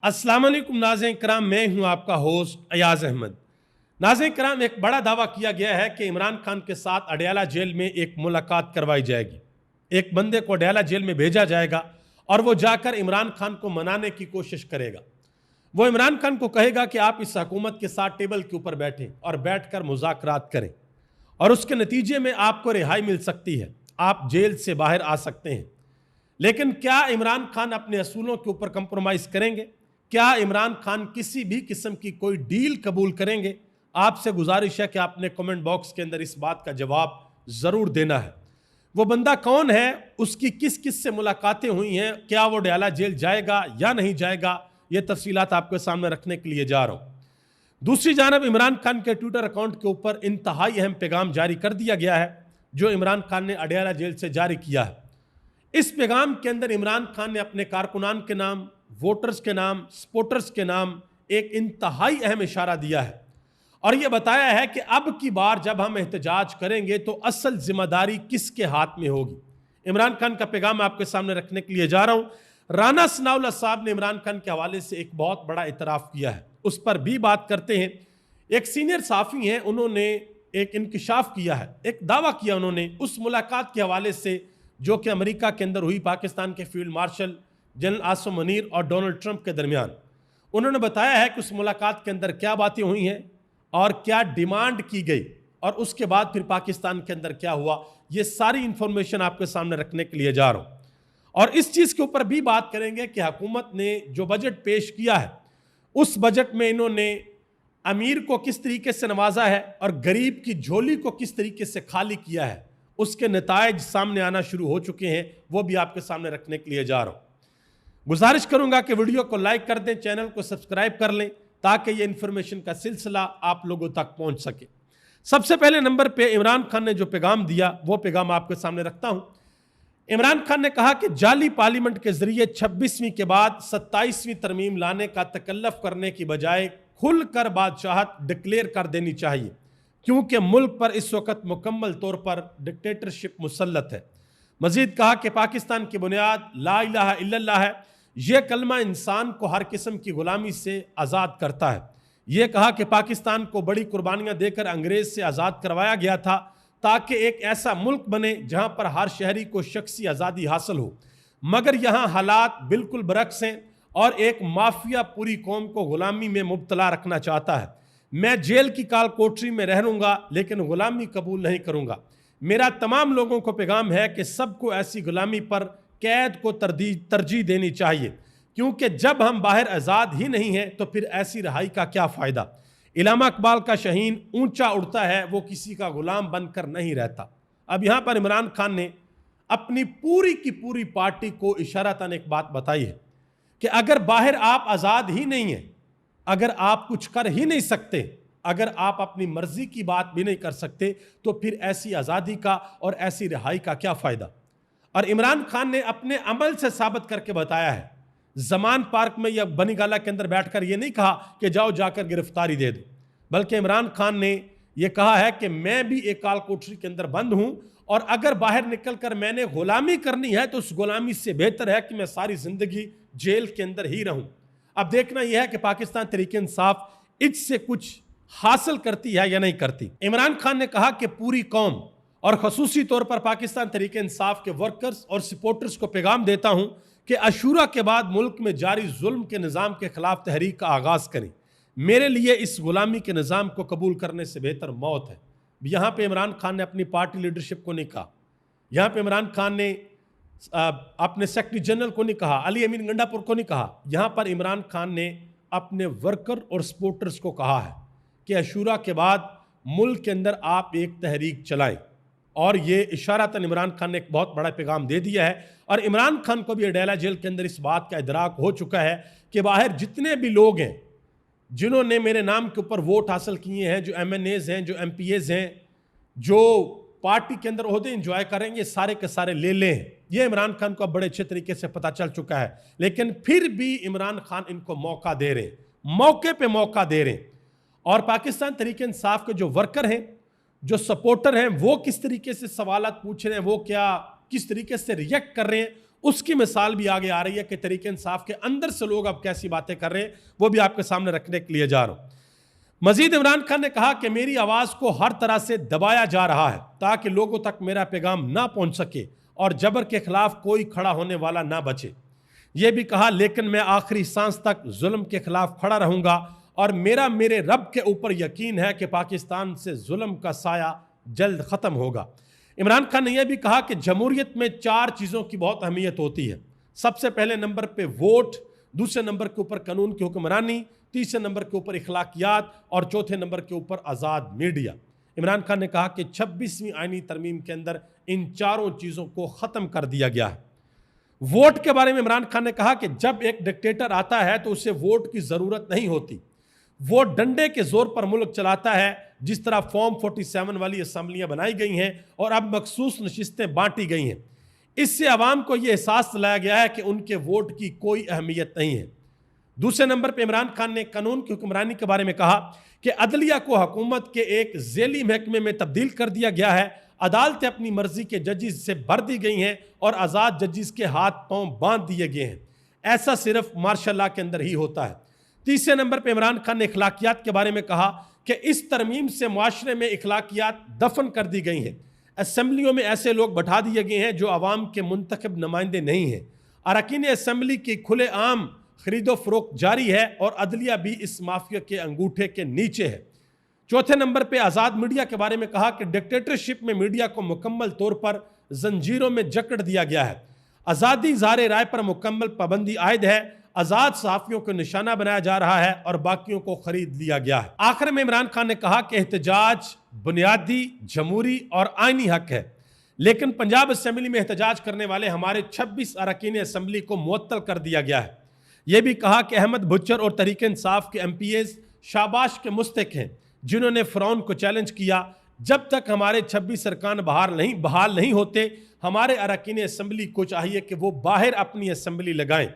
अस्सलाम वालेकुम नाज़रीन कराम, मैं हूं आपका होस्ट अयाज अहमद। नाज़रीन कराम, एक बड़ा दावा किया गया है कि इमरान खान के साथ अडयाला जेल में एक मुलाकात करवाई जाएगी। एक बंदे को अडयाला जेल में भेजा जाएगा और वो जाकर इमरान खान को मनाने की कोशिश करेगा। वो इमरान खान को कहेगा कि आप इस हुकूमत के साथ टेबल के ऊपर बैठें और बैठकर मुज़ाकरात करें और उसके नतीजे में आपको रिहाई मिल सकती है, आप जेल से बाहर आ सकते हैं। लेकिन क्या इमरान खान अपने असूलों के ऊपर कंप्रोमाइज करेंगे? क्या इमरान खान किसी भी किस्म की कोई डील कबूल करेंगे? आपसे गुजारिश है कि आपने कमेंट बॉक्स के अंदर इस बात का जवाब ज़रूर देना है। वो बंदा कौन है, उसकी किस किस से मुलाकातें हुई हैं, क्या वो अडयाला जेल जाएगा या नहीं जाएगा, ये तफसीलात आपके सामने रखने के लिए जा रहा हूँ। दूसरी जानब इमरान खान के ट्विटर अकाउंट के ऊपर इंतहाई अहम पैगाम जारी कर दिया गया है, जो इमरान खान ने अडयाला जेल से जारी किया है। इस पैगाम के अंदर इमरान खान ने अपने कारकुनान के नाम, वोटर्स के नाम, सपोर्टर्स के नाम एक इंतहाई अहम इशारा दिया है और यह बताया है कि अब की बार जब हम एहतजाज करेंगे तो असल जिम्मेदारी किसके हाथ में होगी। इमरान खान का पैगाम आपके सामने रखने के लिए जा रहा हूं। राना सनाउल्लाह साहब ने इमरान खान के हवाले से एक बहुत बड़ा इतराफ़ किया है, उस पर भी बात करते हैं। एक सीनियर साफ़ी हैं, उन्होंने एक इंकिशाफ किया है, एक दावा किया उन्होंने उस मुलाकात के हवाले से जो कि अमेरिका के अंदर हुई पाकिस्तान के field marshal general Asim Munir और डोनाल्ड ट्रंप के दरमियान। उन्होंने बताया है कि उस मुलाकात के अंदर क्या बातें हुई हैं और क्या डिमांड की गई और उसके बाद फिर पाकिस्तान के अंदर क्या हुआ। ये सारी इंफॉर्मेशन आपके सामने रखने के लिए जा रहा हूँ और इस चीज़ के ऊपर भी बात करेंगे कि हुकूमत ने जो बजट पेश किया है, उस बजट में इन्होंने अमीर को किस तरीके से नवाजा है और गरीब की झोली को किस तरीके से खाली किया है, उसके नतायज सामने आना शुरू हो चुके हैं, वो भी आपके सामने रखने के लिए जा रहा हूँ। गुजारिश करूंगा कि वीडियो को लाइक कर दें, चैनल को सब्सक्राइब कर लें ताकि ये इन्फॉर्मेशन का सिलसिला आप लोगों तक पहुंच सके। सबसे पहले नंबर पे इमरान खान ने जो पैगाम दिया वो पैगाम आपके सामने रखता हूं। इमरान खान ने कहा कि जाली पार्लियामेंट के जरिए 26वीं के बाद 27वीं तरमीम लाने का तकल्लफ करने की बजाय खुलकर बादशाहत डिक्लेयर कर देनी चाहिए, क्योंकि मुल्क पर इस वक्त मुकम्मल तौर पर डिक्टेटरशिप मुसल्लत है। मजीद कहा कि पाकिस्तान की बुनियाद ला इलाहा इल्लल्लाह है, यह कलमा इंसान को हर किस्म की गुलामी से आज़ाद करता है। यह कहा कि पाकिस्तान को बड़ी कुर्बानियाँ देकर अंग्रेज़ से आज़ाद करवाया गया था ताकि एक ऐसा मुल्क बने जहाँ पर हर शहरी को शख्सी आज़ादी हासिल हो, मगर यहाँ हालात बिल्कुल बरक्स हैं और एक माफिया पूरी कौम को गुलामी में मुब्तला रखना चाहता है। मैं जेल की काल कोठरी में रह लूँगा लेकिन गुलामी कबूल नहीं करूँगा। मेरा तमाम लोगों को पैगाम है कि सबको ऐसी गुलामी पर कैद को तरजीह देनी चाहिए, क्योंकि जब हम बाहर आज़ाद ही नहीं हैं तो फिर ऐसी रहाई का क्या फ़ायदा। इलामा इकबाल का शहीन ऊंचा उड़ता है, वो किसी का गुलाम बनकर नहीं रहता। अब यहाँ पर इमरान खान ने अपनी पूरी की पूरी पार्टी को इशारतन एक बात बताई है कि अगर बाहर आप आज़ाद ही नहीं हैं, अगर आप कुछ कर ही नहीं सकते, अगर आप अपनी मर्जी की बात भी नहीं कर सकते, तो फिर ऐसी आज़ादी का और ऐसी रिहाई का क्या फ़ायदा। और इमरान खान ने अपने अमल से साबित करके बताया है। जमान पार्क में या बनी गाला के अंदर बैठकर ये नहीं कहा कि जाओ जाकर गिरफ्तारी दे दो, बल्कि इमरान खान ने यह कहा है कि मैं भी एक काल कोठरी के अंदर बंद हूं और अगर बाहर निकलकर मैंने गुलामी करनी है तो उस गुलामी से बेहतर है कि मैं सारी जिंदगी जेल के अंदर ही रहूं। अब देखना यह है कि पाकिस्तान तहरीक इंसाफ इससे कुछ हासिल करती है या नहीं करती। इमरान खान ने कहा कि पूरी कौम और खसूसी तौर पर पाकिस्तान तहरीक इंसाफ के वर्कर्स और सपोर्टर्स को पैगाम देता हूं कि अशूरा के बाद मुल्क में जारी जुल्म के निज़ाम के खिलाफ तहरीक का आगाज़ करें। मेरे लिए इस गुलामी के निज़ाम को कबूल करने से बेहतर मौत है। यहाँ पे इमरान खान ने अपनी पार्टी लीडरशिप को नहीं कहा, यहाँ पे इमरान खान ने अपने सेक्रेटरी जनरल को नहीं कहा, अली अमीन गंडापुर को नहीं कहा। यहाँ पर इमरान खान ने अपने वर्कर और सपोर्टर्स को कहा है कि अशूरा के बाद मुल्क के अंदर आप एक तहरीक चलाएं और ये इशारतन इमरान खान ने एक बहुत बड़ा पैगाम दे दिया है। और इमरान खान को भी अडयाला जेल के अंदर इस बात का इदराक हो चुका है कि बाहर जितने भी लोग हैं जिन्होंने मेरे नाम के ऊपर वोट हासिल किए हैं, जो MNAs हैं, जो MPAs हैं, जो पार्टी के अंदर ओहदे इंजॉय करेंगे, सारे के सारे ले लें। ये इमरान खान को अब बड़े अच्छे तरीके से पता चल चुका है, लेकिन फिर भी इमरान खान इनको मौका दे रहे हैं, मौके पे मौका दे रहे हैं। और पाकिस्तान तहरीक इंसाफ के जो वर्कर हैं, जो सपोर्टर हैं, वो किस तरीके से सवालात पूछ रहे हैं, वो क्या किस तरीके से रिएक्ट कर रहे हैं, उसकी मिसाल भी आगे आ रही है कि तहरीक इंसाफ के अंदर से लोग अब कैसी बातें कर रहे हैं, वो भी आपके सामने रखने के लिए जा रहा हूं। मजीद इमरान खान ने कहा कि मेरी आवाज को हर तरह से दबाया जा रहा है ताकि लोगों तक मेरा पैगाम ना पहुंच सके और जबर के खिलाफ कोई खड़ा होने वाला ना बचे। यह भी कहा, लेकिन मैं आखिरी सांस तक जुल्म के खिलाफ खड़ा रहूंगा और मेरे रब के ऊपर यकीन है कि पाकिस्तान से जुल्म का साया जल्द खत्म होगा। इमरान खान ने यह भी कहा कि जमहूरियत में 4 चीज़ों की बहुत अहमियत होती है। सबसे पहले नंबर पे वोट, दूसरे नंबर के ऊपर कानून की हुक्मरानी, तीसरे नंबर के ऊपर इखलाकियात और चौथे नंबर के ऊपर आज़ाद मीडिया। इमरान खान ने कहा कि 26वीं आईनी तरमीम के अंदर इन चारों चीज़ों को ख़त्म कर दिया गया है। वोट के बारे में इमरान खान ने कहा कि जब एक डिक्टेटर आता है तो उसे वोट की ज़रूरत नहीं होती, वो डंडे के जोर पर मुल्क चलाता है, जिस तरह फॉर्म 47 वाली असम्बलियां बनाई गई हैं और अब मखसूस नशिस्तें बांटी गई हैं। इससे अवाम को यह एहसास दिलाया गया है कि उनके वोट की कोई अहमियत नहीं है। दूसरे नंबर पर इमरान खान ने कानून की हुक्मरानी के बारे में कहा कि अदलिया को हुकूमत के एक झेली महकमे में तब्दील कर दिया गया है, अदालतें अपनी मर्जी के जजिस से भर दी गई हैं और आज़ाद जजिस के हाथ पांव बांध दिए गए हैं। ऐसा सिर्फ मार्शल लॉ के अंदर ही होता है। तीसरे नंबर पर इमरान खान ने इखलाकियात के बारे में कहा कि इस तरमीम से माशरे में इखलाकियात दफन कर दी गई हैं। असम्बलियों में ऐसे लोग बैठा दिए गए हैं जो अवाम के मुंतखब नुमाइंदे नहीं हैं। अरकान असम्बली की खुलेआम खरीदो फरोख्त जारी है और अदलिया भी इस माफिया के अंगूठे के नीचे है। चौथे नंबर पर आज़ाद मीडिया के बारे में कहा कि डिक्टेटरशिप में मीडिया को मुकम्मल तौर पर जंजीरों में जकड़ दिया गया है। आज़ादी इज़हार राय पर मुकम्मल पाबंदी आयद है, आज़ाद सहाफ़ियों को निशाना बनाया जा रहा है और बाकियों को खरीद लिया गया है। आखिर में इमरान खान ने कहा कि एहतजाज बुनियादी जमहूरी और आइनी हक है, लेकिन पंजाब असम्बली में एहतजाज करने वाले हमारे 26 अरकान असम्बली को मुअत्तल कर दिया गया है। यह भी कहा कि अहमद बुच्चर और तहरीक इंसाफ के MPAs शाबाश के मुस्तक हैं जिन्होंने फ़िरौन को चैलेंज किया। जब तक हमारे 26 अरकान बहाल नहीं होते, हमारे अरकान असम्बली को चाहिए कि वो बाहर अपनी असम्बली लगाएं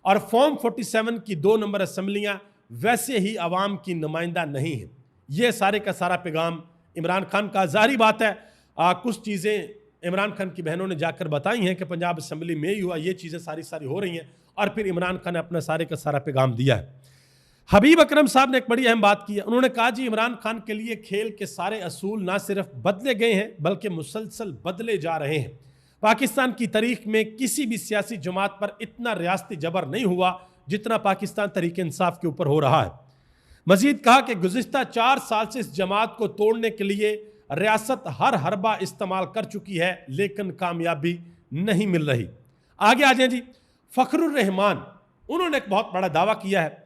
और फॉर्म 47 की 2 नंबर असम्बलियाँ वैसे ही अवाम की नुमाइंदा नहीं है। ये सारे का सारा पैगाम इमरान खान का। ज़ाहिर बात है कुछ चीज़ें इमरान खान की बहनों ने जाकर बताई हैं कि पंजाब असम्बली में ही हुआ, ये चीज़ें सारी हो रही हैं और फिर इमरान खान ने अपना सारे का सारा पैगाम दिया है। हबीब अकरम साहब ने एक बड़ी अहम बात की है। उन्होंने कहा जी इमरान खान के लिए खेल के सारे असूल ना सिर्फ बदले गए हैं बल्कि मुसलसल बदले जा रहे हैं। पाकिस्तान की तारीख में किसी भी सियासी जमात पर इतना रियासती जबर नहीं हुआ जितना पाकिस्तान तहरीक इंसाफ के ऊपर हो रहा है। मजीद कहा कि गुज़िश्ता 4 साल से इस जमात को तोड़ने के लिए रियासत हर हरबा इस्तेमाल कर चुकी है, लेकिन कामयाबी नहीं मिल रही। आगे आ जाए जी, फ़खरुर रहमान, उन्होंने एक बहुत बड़ा दावा किया है।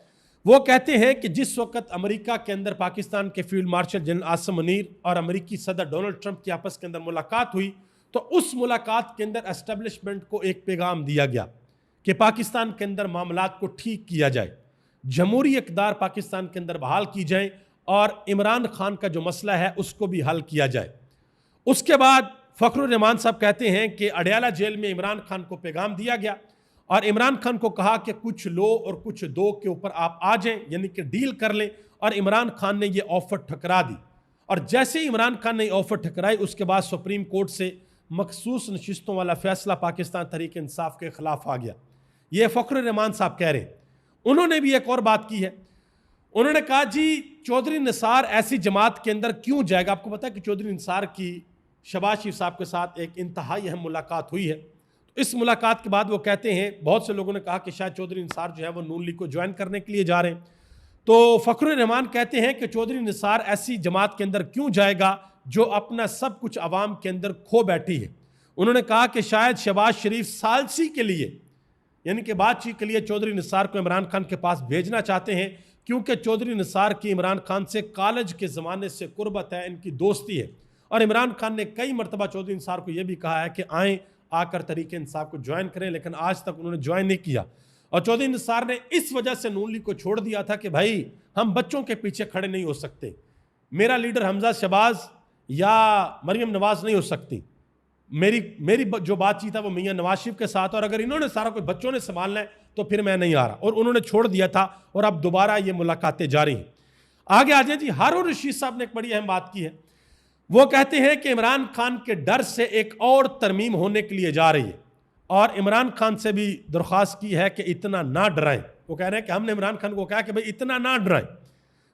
वो कहते हैं कि जिस वक्त अमेरिका के अंदर पाकिस्तान के field marshal general Asim Munir और अमेरिकी सदर डोनाल्ड ट्रंप की आपस के अंदर मुलाकात हुई तो उस मुलाकात के अंदर एस्टेब्लिशमेंट को एक पैगाम दिया गया कि पाकिस्तान के अंदर मामलात को ठीक किया जाए, जमहूरी इक़्तिदार पाकिस्तान के अंदर बहाल की जाए और इमरान खान का जो मसला है उसको भी हल किया जाए। उसके बाद फ़खरुर रहमान साहब कहते हैं कि अडयाला जेल में इमरान खान को पैगाम दिया गया और इमरान खान को कहा कि कुछ लो और कुछ दो के ऊपर आप आ जाएं, यानी कि डील कर लें। और इमरान खान ने ये ऑफर ठकरा दी और जैसे ही इमरान खान ने ऑफर ठकराई उसके बाद सुप्रीम कोर्ट से मखसूस नशिस्तों वाला फैसला पाकिस्तान तहरीक इंसाफ के खिलाफ आ गया। ये फ़खरुर रहमान साहब कह रहे हैं। उन्होंने भी एक और बात की है। उन्होंने कहा जी चौधरी निसार ऐसी जमात के अंदर क्यों जाएगा। आपको पता है कि चौधरी निसार की शहबाज शरीफ साहब के साथ एक इंतहाई अहम मुलाकात हुई है। इस मुलाकात के बाद वो कहते हैं, बहुत से लोगों ने कहा कि शायद चौधरी निसार जो है वो नून लीग को ज्वाइन करने के लिए जा रहे हैं। तो फ़खरुर रहमान कहते हैं कि चौधरी निसार ऐसी जमात के अंदर क्यों जाएगा जो अपना सब कुछ अवाम के अंदर खो बैठी है। उन्होंने कहा कि शायद शहबाज शरीफ सालसी के लिए, यानी कि बातचीत के लिए चौधरी निसार को इमरान खान के पास भेजना चाहते हैं, क्योंकि चौधरी निसार की इमरान खान से कॉलेज के ज़माने से कुर्बत है, इनकी दोस्ती है। और इमरान खान ने कई मरतबा चौधरी निसार को यह भी कहा है कि आएँ आकर तहरीक इंसाफ को ज्वाइन करें, लेकिन आज तक उन्होंने ज्वाइन नहीं किया। और चौधरी निसार ने इस वजह से नून लीग को छोड़ दिया था कि भाई हम बच्चों के पीछे खड़े नहीं हो सकते, मेरा लीडर हमजा शहबाज या मरियम नवाज नहीं हो सकती, मेरी जो बातचीत है वो मियां नवाज शरीफ के साथ, और अगर इन्होंने सारा कुछ बच्चों ने संभालना है तो फिर मैं नहीं आ रहा। और उन्होंने छोड़ दिया था और अब दोबारा ये मुलाकातें जारी हैं। आगे आ जाए जी, हारून रशीद साहब ने एक बड़ी अहम बात की है। वो कहते हैं कि इमरान खान के डर से एक और तरमीम होने के लिए जा रही है। और इमरान खान से भी दरख्वास्त की है कि इतना ना डराएं। वो कह रहे हैं कि हमने इमरान खान को कहा कि भाई इतना ना डराएं।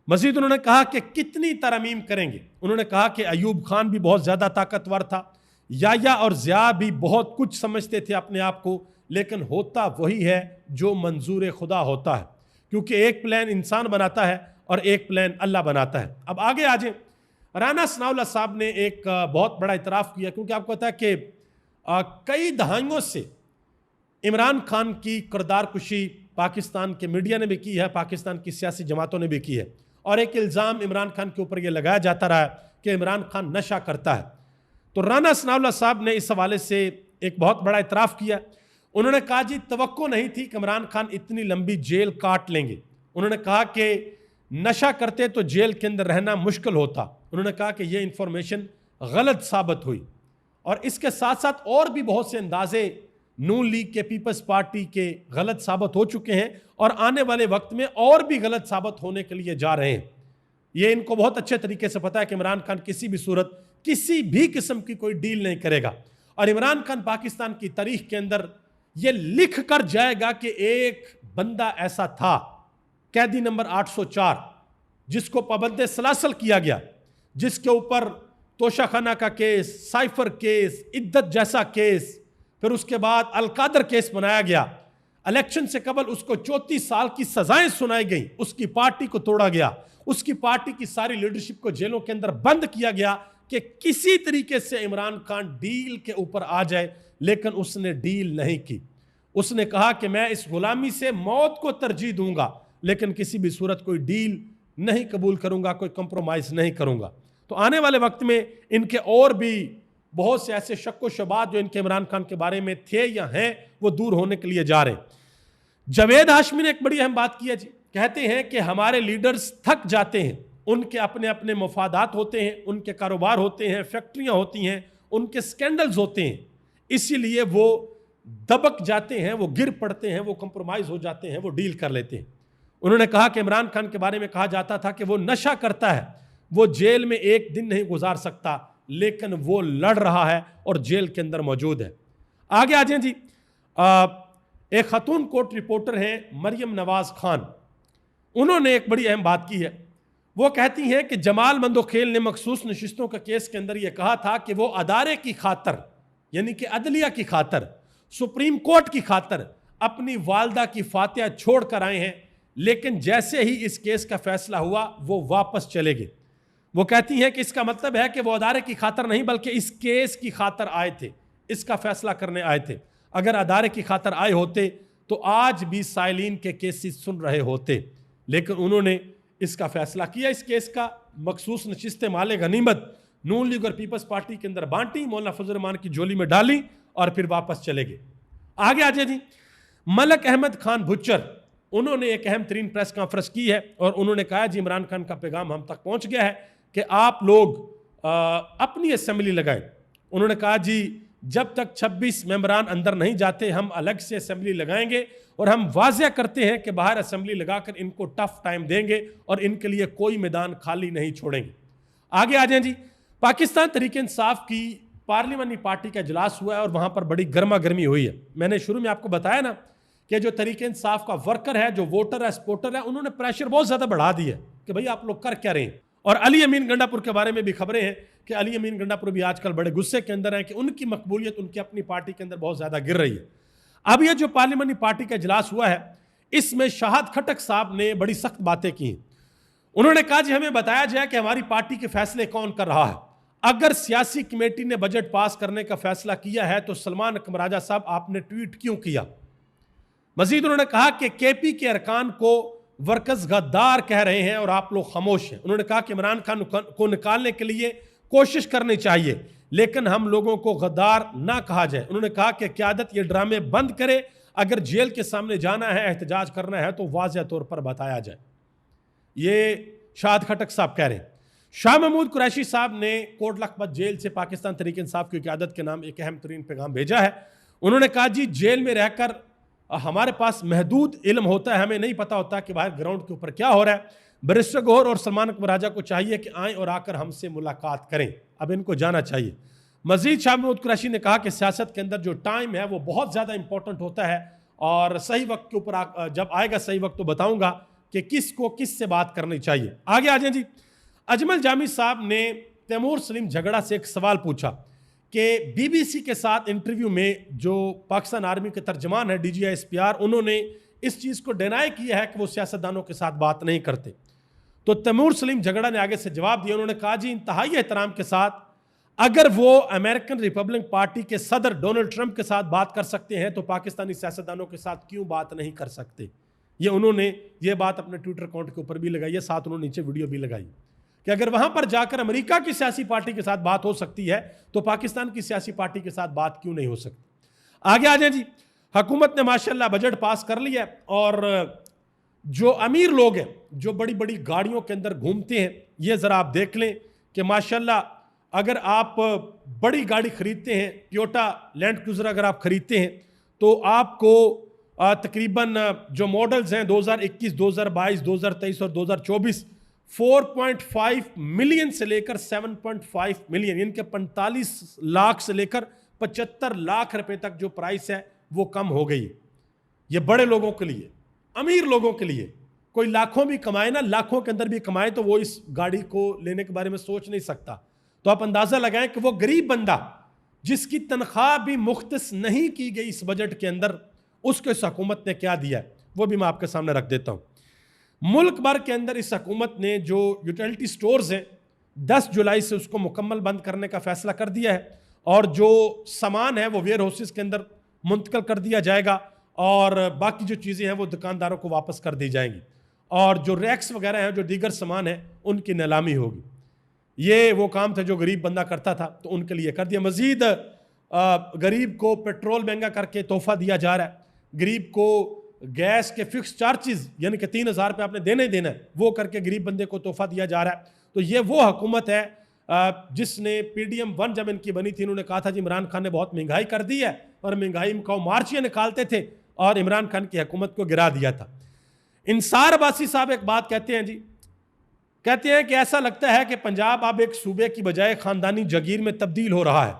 मजीद उन्होंने कहा कि कितनी तरमीम करेंगे। उन्होंने कहा कि अयूब खान भी बहुत ज़्यादा ताकतवर था, याया और ज़िया भी बहुत कुछ समझते थे अपने आप को, लेकिन होता वही है जो मंजूर खुदा होता है, क्योंकि एक प्लान इंसान बनाता है और एक प्लान अल्लाह बनाता है। अब आगे आ जाए, राना सनाउल्लाह साहब ने एक बहुत बड़ा इतराफ़ किया, क्योंकि आपको पता है कि कई दहाइयों से इमरान खान की किरदार कुशी पाकिस्तान के मीडिया ने भी की है, पाकिस्तान की सियासी जमातों ने भी की है, और एक इल्ज़ाम इमरान खान के ऊपर यह लगाया जाता रहा है कि इमरान खान नशा करता है। तो राना सनाउल्लाह साहब ने इस हवाले से एक बहुत बड़ा इतराफ़ किया। उन्होंने कहा जी तवक्को नहीं थी कि इमरान खान इतनी लंबी जेल काट लेंगे। उन्होंने कहा कि नशा करते तो जेल के अंदर रहना मुश्किल होता। उन्होंने कहा कि यह इंफॉर्मेशन गलत साबित हुई, और इसके साथ साथ और भी बहुत से अंदाजे नून लीग के, पीपल्स पार्टी के गलत साबित हो चुके हैं और आने वाले वक्त में और भी गलत साबित होने के लिए जा रहे हैं। ये इनको बहुत अच्छे तरीके से पता है कि इमरान खान किसी भी सूरत किसी भी किस्म की कोई डील नहीं करेगा, और इमरान खान पाकिस्तान की तारीख के अंदर यह लिख कर जाएगा कि एक बंदा ऐसा था, कैदी नंबर 804, जिसको पाबंद सलासल किया गया, जिसके ऊपर तोशाखाना का केस, साइफर केस, इद्दत जैसा केस, फिर उसके बाद अलकादर केस बनाया गया। इलेक्शन से कबल उसको 34 साल की सजाएं सुनाई गई, उसकी पार्टी को तोड़ा गया, उसकी पार्टी की सारी लीडरशिप को जेलों के अंदर बंद किया गया कि किसी तरीके से इमरान खान डील के ऊपर आ जाए, लेकिन उसने डील नहीं की। उसने कहा कि मैं इस गुलामी से मौत को तरजीह दूंगा, लेकिन किसी भी सूरत कोई डील नहीं कबूल करूंगा, कोई कंप्रोमाइज नहीं करूंगा। तो आने वाले वक्त में इनके और भी बहुत से ऐसे शक व शुबात जो इनके इमरान खान के बारे में थे या हैं, वो दूर होने के लिए जा रहे हैं। जावेद हाशमी ने एक बड़ी अहम बात की है जी। कहते हैं कि हमारे लीडर्स थक जाते हैं, उनके अपने अपने मफादात होते हैं, उनके कारोबार होते हैं, फैक्ट्रियां होती हैं, उनके स्कैंडल्स होते हैं, इसीलिए वो दबक जाते हैं, वो गिर पड़ते हैं, वो कंप्रोमाइज हो जाते हैं, वो डील कर लेते हैं। उन्होंने कहा कि इमरान खान के बारे में कहा जाता था कि वो नशा करता है, वो जेल में एक दिन नहीं गुजार सकता, लेकिन वो लड़ रहा है और जेल के अंदर मौजूद है। आगे आ जाए जी। एक खातून कोर्ट रिपोर्टर हैं मरियम नवाज खान, उन्होंने एक बड़ी अहम बात की है। वो कहती हैं कि जमाल मंदोखेल ने मखसूस नशिस्तों के केस के अंदर यह कहा था कि वो अदारे की खातर, यानी कि अदलिया की खातर, सुप्रीम कोर्ट की खातर अपनी वालदा की फातिहा छोड़ कर आए हैं, लेकिन जैसे ही इस केस का फैसला हुआ वो वापस चले गए। वो कहती हैं कि इसका मतलब है कि वो अदारे की खातर नहीं बल्कि इस केस की खातर आए थे, इसका फैसला करने आए थे। अगर अदारे की खातर आए होते तो आज भी साइलिन के केसेस सुन रहे होते, लेकिन उन्होंने इसका फैसला किया, इस केस का मखसूस नशिस्तें माले गनीमत नून लीग और पीपल्स पार्टी के अंदर बांटी, मौलाना फजल रहमान की झोली में डाली और फिर वापस चले गए। आगे आ जाए जी। मलक अहमद खान भुच्चर, उन्होंने एक अहम तरीन प्रेस कॉन्फ्रेंस की है और उन्होंने कहा जी इमरान खान का पैगाम हम तक पहुंच गया है कि आप लोग अपनी असेंबली लगाएं। उन्होंने कहा जी जब तक 26 मेंबरान अंदर नहीं जाते हम अलग से असेंबली लगाएंगे, और हम वाज़ेह करते हैं कि बाहर असेंबली लगाकर इनको टफ टाइम देंगे और इनके लिए कोई मैदान खाली नहीं छोड़ेंगे। आगे आ जाएं जी। पाकिस्तान तहरीक इंसाफ की पार्लियामानी पार्टी का इजलास हुआ है और वहां पर बड़ी गर्मा गर्मी हुई है। मैंने शुरू में आपको बताया ना कि जो तहरीक इंसाफ का वर्कर है, जो वोटर है, सपोर्टर है, उन्होंने प्रेशर बहुत ज़्यादा बढ़ा दिया कि भाई आप लोग कर क्या रहे हैं। और अली अमीन गंडापुर के बारे में भी खबरें हैं कि अली अमीन गंडापुर भी आजकल बड़े गुस्से के अंदर हैं कि उनकी मकबूलियत उनकी अपनी पार्टी के अंदर बहुत ज़्यादा गिर रही है। अब यह जो पार्लियामानी पार्टी का इजलास हुआ है, इसमें शाहद खटक साहब ने बड़ी सख्त बातें की। उन्होंने कहा जी हमें बताया जाए कि हमारी पार्टी के फैसले कौन कर रहा है। अगर सियासी कमेटी ने बजट पास करने का फैसला किया है तो सलमान अकबर राजा साहब आपने ट्वीट क्यों किया। मजीद उन्होंने कहा कि केपी के अरकान को वर्कर्स गद्दार कह रहे हैं और आप लोग खामोश हैं। उन्होंने कहा कि इमरान खान को निकालने के लिए कोशिश करनी चाहिए, लेकिन हम लोगों को गद्दार ना कहा जाए। उन्होंने कहा कि क़यादत ये ड्रामे बंद करे, अगर जेल के सामने जाना है, एहतजाज करना है तो वाज़ेह तौर पर बताया जाए। ये शाहद खटक साहब कह रहे हैं। शाह महमूद कुरैशी साहब ने कोट लखपत जेल से पाकिस्तान तहरीक इंसाफ की क़यादत के नाम एक अहम तरीन पैगाम भेजा है। उन्होंने कहा जी जेल में रहकर हमारे पास महदूद इल्म होता है, हमें नहीं पता होता कि बाहर ग्राउंड के ऊपर क्या हो रहा है। बैरिस्टर गौहर और सलमान अकबर राजा को चाहिए कि आएँ और आकर हमसे मुलाकात करें, अब इनको जाना चाहिए। मजीद शाह महमूद कुरैशी ने कहा कि सियासत के अंदर जो टाइम है वो बहुत ज़्यादा इंपॉर्टेंट होता है और सही वक्त के ऊपर जब आएगा सही वक्त तो बताऊंगा कि किसको किस से बात करनी चाहिए। आगे आ जाए जी। अजमल जामी साहब ने तैमूर सलीम झगड़ा से एक सवाल पूछा कि बीबीसी के साथ इंटरव्यू में जो पाकिस्तान आर्मी के तर्जमान है DGI-SPR, उन्होंने इस चीज़ को डिनाई किया है कि वो सियासतदानों के साथ बात नहीं करते। तो तैमूर सलीम झगड़ा ने आगे से जवाब दिया। उन्होंने कहा जी इंतहाई एहतराम के साथ अगर वो अमेरिकन रिपब्लिक पार्टी के सदर डोनाल्ड ट्रंप के साथ बात कर सकते हैं तो पाकिस्तानी सियासतदानों के साथ क्यों बात नहीं कर सकते। ये उन्होंने ये बात अपने ट्विटर अकाउंट के ऊपर भी लगाई है, साथ उन्होंने नीचे वीडियो भी लगाई कि अगर वहां पर जाकर अमेरिका की सियासी पार्टी के साथ बात हो सकती है तो पाकिस्तान की सियासी पार्टी के साथ बात क्यों नहीं हो सकती। आगे आ जाए जी। हुकूमत ने माशाल्लाह बजट पास कर लिया और जो अमीर लोग हैं जो बड़ी बड़ी गाड़ियों के अंदर घूमते हैं, ये ज़रा आप देख लें कि माशाल्लाह अगर आप बड़ी गाड़ी खरीदते हैं, टोयोटा लैंड क्रूज़र अगर आप खरीदते हैं तो आपको तकरीबन जो मॉडल्स हैं 2021, 2022, 2023 और 2024 4.5 मिलियन से लेकर 7.5 मिलियन यानी कि 45 लाख से लेकर 75 लाख रुपए तक जो प्राइस है वो कम हो गई। ये बड़े लोगों के लिए, अमीर लोगों के लिए, कोई लाखों भी कमाए ना, लाखों के अंदर भी कमाए तो वो इस गाड़ी को लेने के बारे में सोच नहीं सकता। तो आप अंदाजा लगाएं कि वो गरीब बंदा जिसकी तनख्वाह भी मुख्तस नहीं की गई इस बजट के अंदर, उसको इस हुकूमत ने क्या दिया है वो भी मैं आपके सामने रख देता हूं। मुल्क भर के अंदर इस हुकूमत ने जो यूटिलिटी स्टोर्स हैं 10 जुलाई से उसको मुकम्मल बंद करने का फैसला कर दिया है और जो सामान है वो वेयर हाउसेस के अंदर मुंतकिल कर दिया जाएगा और बाकी जो चीज़ें हैं वो दुकानदारों को वापस कर दी जाएंगी और जो रैक्स वगैरह हैं जो दीगर सामान है उनकी नीलामी होगी। ये वो काम था जो गरीब बंदा करता था तो उनके लिए कर दिया। मजीद गरीब को पेट्रोल महंगा करके तोहफा दिया जा रहा है, गरीब को गैस के फिक्स चार्जेस यानी कि 3,000 रुपये आपने देना ही देना है वो करके गरीब बंदे को तोहफा दिया जा रहा है। तो ये वो हुकूमत है जिसने PDM 1 जब इनकी बनी थी इन्होंने कहा था जी इमरान खान ने बहुत महंगाई कर दी है और महंगाई को मार्चियाँ निकालते थे और इमरान खान की हुकूमत को गिरा दिया था। इंसार अब्बासी साहब एक बात कहते हैं जी, कहते हैं कि ऐसा लगता है कि पंजाब अब एक सूबे की बजाय खानदानी जागीर में तब्दील हो रहा है।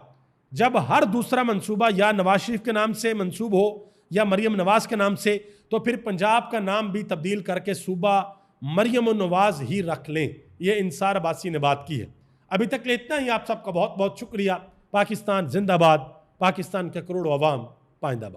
जब हर दूसरा मंसूबा या नवाज शरीफ के नाम से मंसूब हो या मरियम नवाज के नाम से तो फिर पंजाब का नाम भी तब्दील करके सूबा मरियम नवाज ही रख लें। ये इंसार अब्बासी ने बात की है। अभी तक ले इतना ही। आप सबका बहुत बहुत शुक्रिया। पाकिस्तान जिंदाबाद, पाकिस्तान के करोड़ों अवाम पाइंदाबाद।